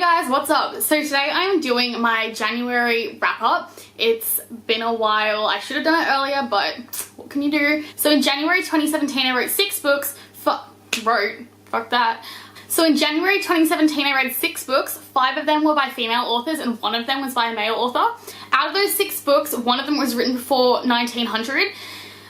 guys, what's up? So today I am doing my January wrap up. It's been a while. I should have done it earlier, but what can you do? So in January 2017 I wrote 6 books. Fuck that. So in January 2017 I read 6 books. 5 of them were by female authors and 1 of them was by a male author. Out of those 6 books, 1 of them was written before 1900.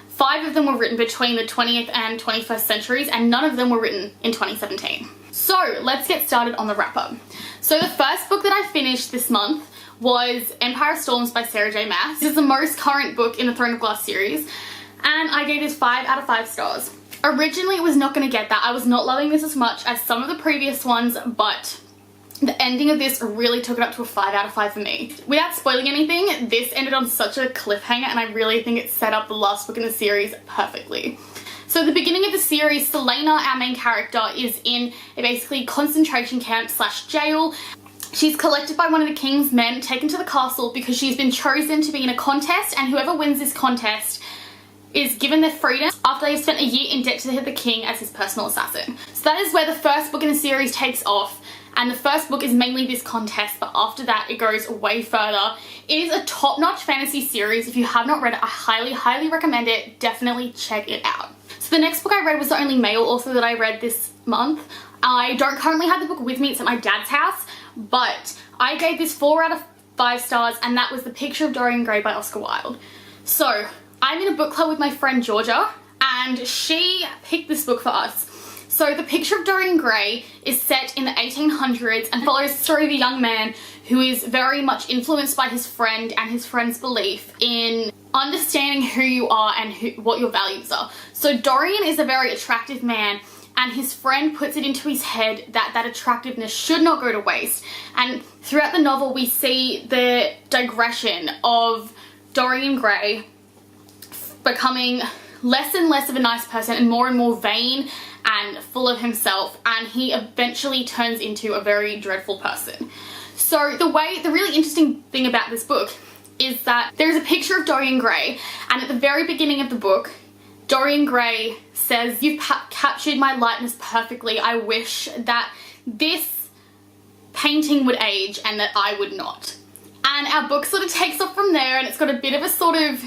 5 of them were written between the 20th and 21st centuries, and none of them were written in 2017. So let's get started on the wrap up. So the first book that I finished this month was Empire Storms by Sarah J Maas. This is the most current book in the Throne of Glass series, and I gave this 5 out of 5 stars. Originally it was not going to get that. I was not loving this as much as some of the previous ones, but the ending of this really took it up to a 5 out of 5 for me. Without spoiling anything, this ended on such a cliffhanger, and I really think it set up the last book in the series perfectly. So at the beginning of the series, Selena, our main character, is in a basically concentration camp slash jail. She's collected by one of the king's men, taken to the castle because she's been chosen to be in a contest, and whoever wins this contest is given their freedom after they've spent a year in debt to the king as his personal assassin. So that is where the first book in the series takes off. And the first book is mainly this contest, but after that it goes way further. It is a top-notch fantasy series. If you have not read it, I highly recommend it. Definitely check it out. So the next book I read was the only male author that I read this month. I don't currently have the book with me, it's at my dad's house, but I gave this 4 out of 5 stars, and that was The Picture of Dorian Gray by Oscar Wilde. So I'm in a book club with my friend Georgia, and she picked this book for us. So The Picture of Dorian Gray is set in the 1800s and follows the story of a young man who is very much influenced by his friend and his friend's belief in understanding who you are and what your values are. So Dorian is a very attractive man, and his friend puts it into his head that that attractiveness should not go to waste. And throughout the novel we see the digression of Dorian Gray becoming less and less of a nice person and more vain and full of himself, and he eventually turns into a very dreadful person. So the really interesting thing about this book is that there's a picture of Dorian Gray, and at the very beginning of the book Dorian Gray says, "You've captured my lightness perfectly. I wish that this painting would age and that I would not." And our book sort of takes off from there, and it's got a bit of a sort of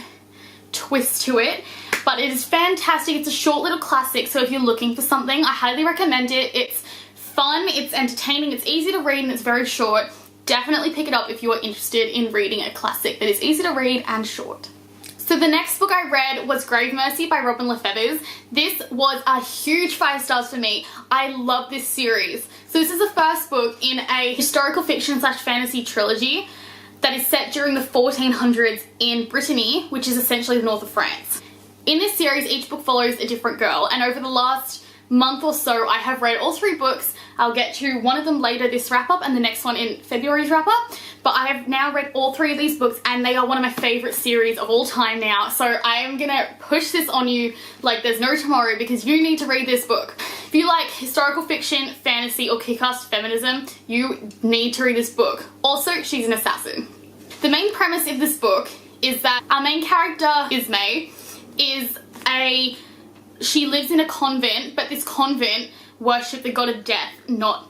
twist to it, but it is fantastic. It's a short little classic, so if you're looking for something, I highly recommend it. It's fun, it's entertaining, it's easy to read, and it's very short. Definitely pick it up if you are interested in reading a classic that is easy to read and short. So the next book I read was Grave Mercy by Robin Lefebvre. This was a huge 5 stars for me. I love this series. So this is the first book in a historical fiction slash fantasy trilogy that is set during the 1400s in Brittany, which is essentially the north of France. In this series, each book follows a different girl, and over the last month or so I have read all 3 books. I'll get to one of them later this wrap up and the next one in February's wrap up, but I have now read all 3 of these books, and they are one of my favourite series of all time now, so I am gonna push this on you like there's no tomorrow because you need to read this book. If you like historical fiction, fantasy, or kick-ass feminism, you need to read this book. Also, she's an assassin. The main premise of this book is that our main character, Ismay, she lives in a convent, but this convent worship the god of death, not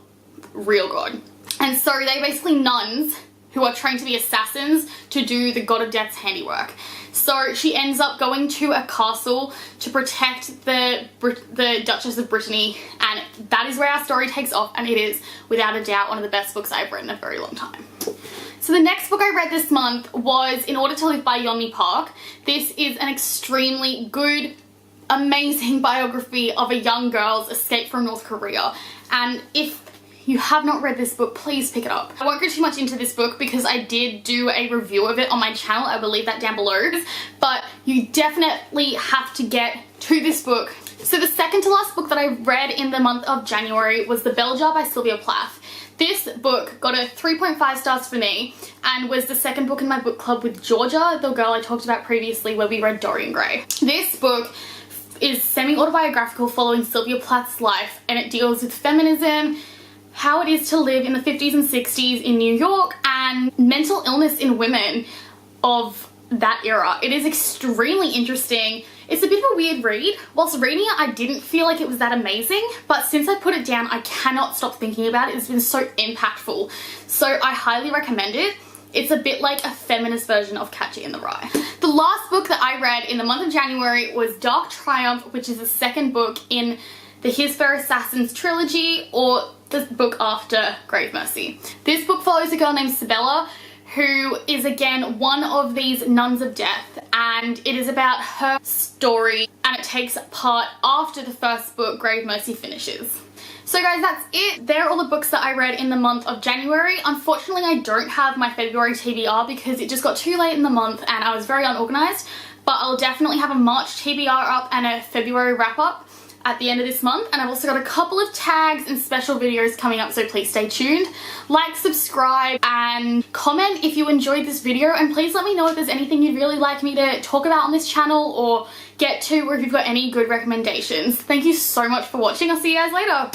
real god. And so they basically nuns who are trained to be assassins to do the god of death's handiwork. So she ends up going to a castle to protect the Duchess of Brittany, and that is where our story takes off, and it is without a doubt one of the best books I've read in a very long time. So the next book I read this month was In Order to Live by Yeonmi Park. This is an extremely good, amazing biography of a young girl's escape from North Korea, and if you have not read this book, please pick it up. I won't go too much into this book because I did do a review of it on my channel. I will leave that down below, but you definitely have to get to this book. So the second to last book that I read in the month of January was The Bell Jar by Sylvia Plath. This book got a 3.5 stars for me and was the second book in my book club with Georgia, the girl I talked about previously, where we read Dorian Gray. This book is semi-autobiographical following Sylvia Plath's life, and it deals with feminism, how it is to live in the 50s and 60s in New York, and mental illness in women of that era. It is extremely interesting. It's a bit of a weird read. Whilst reading it, I didn't feel like it was that amazing, but since I put it down, I cannot stop thinking about it. It's been so impactful. So I highly recommend it. It's a bit like a feminist version of Catcher in the Rye. The last book that I read in the month of January was Dark Triumph, which is the second book in the His Fair Assassins trilogy, or the book after Grave Mercy. This book follows a girl named Sibella, who is again one of these nuns of death, and it is about her story, and it takes part after the first book, Grave Mercy, finishes. So guys, that's it. They're all the books that I read in the month of January. Unfortunately, I don't have my February TBR because it just got too late in the month and I was very unorganized, but I'll definitely have a March TBR up and a February wrap up at the end of this month, and I've also got a couple of tags and special videos coming up, so please stay tuned. Like, subscribe, and comment if you enjoyed this video, and please let me know if there's anything you'd really like me to talk about on this channel or get to, or if you've got any good recommendations. Thank you so much for watching. I'll see you guys later.